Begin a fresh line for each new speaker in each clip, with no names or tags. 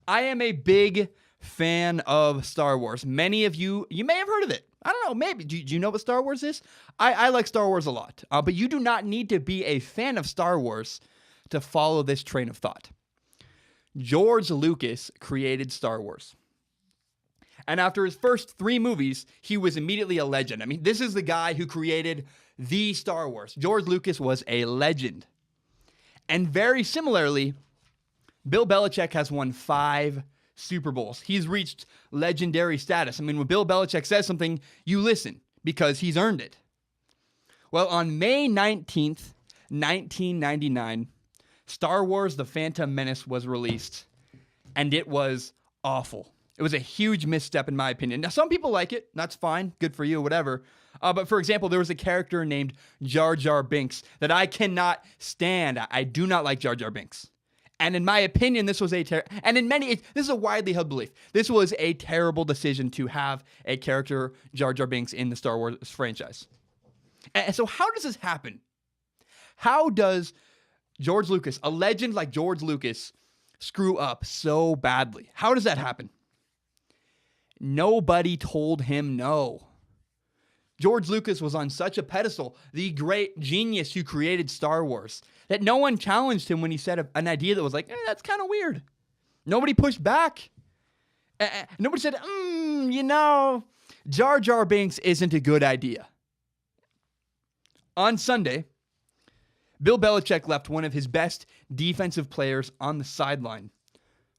I am a big fan of Star Wars. Many of you may have heard of it. I don't know, maybe. Do you know what Star Wars is? I like Star Wars a lot, but you do not need to be a fan of Star Wars to follow this train of thought. George Lucas created Star Wars. And after his first 3 movies, he was immediately a legend. I mean, this is the guy who created the Star Wars. George Lucas was a legend. And very similarly, Bill Belichick has won 5 Super Bowls. He's reached legendary status. I mean, when Bill Belichick says something, you listen because he's earned it. Well, on May 19th, 1999, Star Wars The Phantom Menace was released, and it was awful. It was a huge misstep in my opinion. Now, some people like it. That's fine. Good for you, whatever. But for example, there was a character named Jar Jar Binks that I cannot stand. I do not like Jar Jar Binks. And in my opinion, this was this is a widely held belief. This was a terrible decision to have a character, Jar Jar Binks, in the Star Wars franchise. And so how does this happen? How does George Lucas, a legend like George Lucas, screw up so badly? How does that happen? Nobody told him no. George Lucas was on such a pedestal, the great genius who created Star Wars, that no one challenged him when he said an idea that was like, that's kind of weird. Nobody pushed back. Nobody said, Jar Jar Binks isn't a good idea. On Sunday, Bill Belichick left one of his best defensive players on the sideline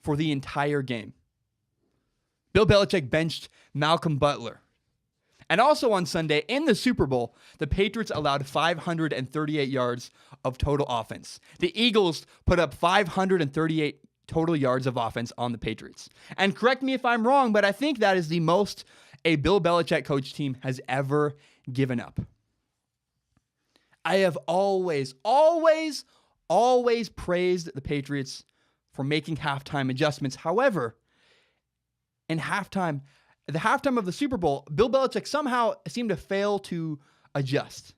for the entire game. Bill Belichick benched Malcolm Butler. And also on Sunday, in the Super Bowl, the Patriots allowed 538 yards of total offense. The Eagles put up 538 total yards of offense on the Patriots. And correct me if I'm wrong, but I think that is the most a Bill Belichick coach team has ever given up. I have always praised the Patriots for making halftime adjustments. However, in the halftime of the Super Bowl, Bill Belichick somehow seemed to fail to adjust.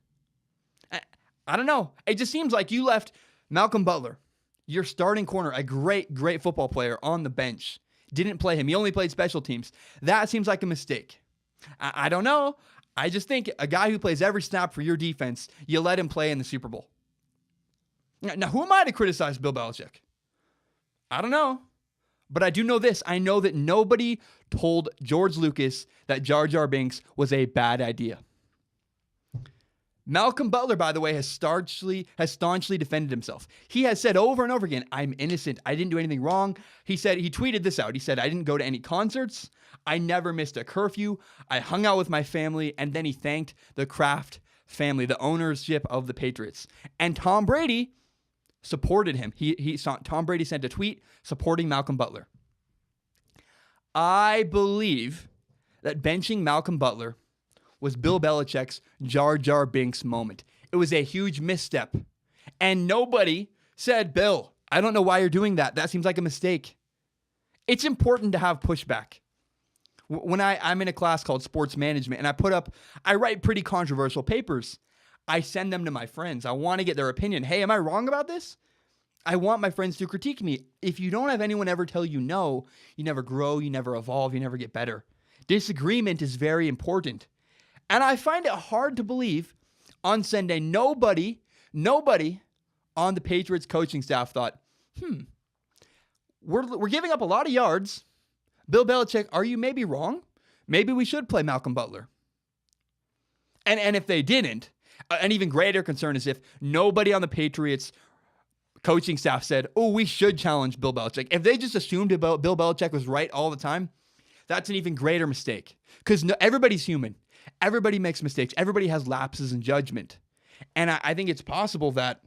I don't know. It just seems like you left Malcolm Butler, your starting corner, a great football player, on the bench. Didn't play him. He only played special teams. That seems like a mistake. I don't know. I just think a guy who plays every snap for your defense, you let him play in the Super Bowl. Now, who am I to criticize Bill Belichick? I don't know. But I do know this. I know that nobody told George Lucas that Jar Jar Binks was a bad idea. Malcolm Butler, by the way, has staunchly defended himself. He has said over and over again, I'm innocent. I didn't do anything wrong. He tweeted this out. He said, I didn't go to any concerts. I never missed a curfew. I hung out with my family. And then he thanked the Kraft family, the ownership of the Patriots. And Tom Brady supported him. Tom Brady sent a tweet supporting Malcolm Butler. I believe that benching Malcolm Butler was Bill Belichick's Jar Jar Binks moment. It was a huge misstep. And nobody said, Bill, I don't know why you're doing that. That seems like a mistake. It's important to have pushback. When I'm in a class called sports management and I write pretty controversial papers, I send them to my friends. I want to get their opinion. Hey, am I wrong about this? I want my friends to critique me. If you don't have anyone ever tell you no, you never grow, you never evolve, you never get better. Disagreement is very important. And I find it hard to believe on Sunday, nobody on the Patriots coaching staff thought, we're giving up a lot of yards. Bill Belichick, are you maybe wrong? Maybe we should play Malcolm Butler. And if they didn't, an even greater concern is if nobody on the Patriots coaching staff said, we should challenge Bill Belichick. If they just assumed Bill Belichick was right all the time, that's an even greater mistake. Because everybody's human. Everybody makes mistakes. Everybody has lapses in judgment. And I think it's possible that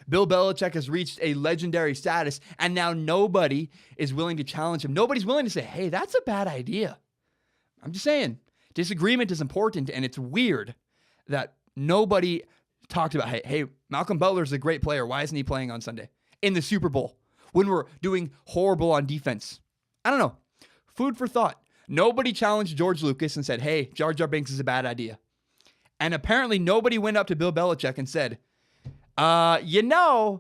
Bill Belichick has reached a legendary status, and now nobody is willing to challenge him. Nobody's willing to say, hey, that's a bad idea. I'm just saying, disagreement is important, and it's weird that nobody talked about, hey, Malcolm Butler's a great player. Why isn't he playing on Sunday in the Super Bowl when we're doing horrible on defense? I don't know. Food for thought. Nobody challenged George Lucas and said, hey, Jar Jar Binks is a bad idea. And apparently nobody went up to Bill Belichick and said, benching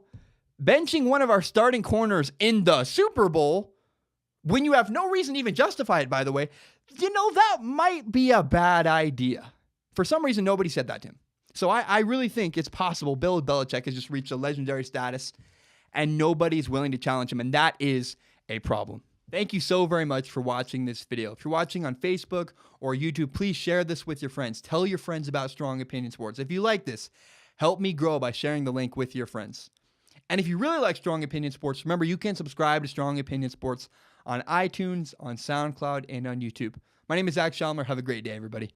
one of our starting corners in the Super Bowl when you have no reason to even justify it, by the way, that might be a bad idea. For some reason, nobody said that to him. So I really think it's possible Bill Belichick has just reached a legendary status and nobody's willing to challenge him, and that is a problem. Thank you so very much for watching this video. If you're watching on Facebook or YouTube, please share this with your friends. Tell your friends about Strong Opinion Sports. If you like this, help me grow by sharing the link with your friends. And if you really like Strong Opinion Sports, remember you can subscribe to Strong Opinion Sports on iTunes, on SoundCloud, and on YouTube. My name is Zach Shalmer. Have a great day, everybody.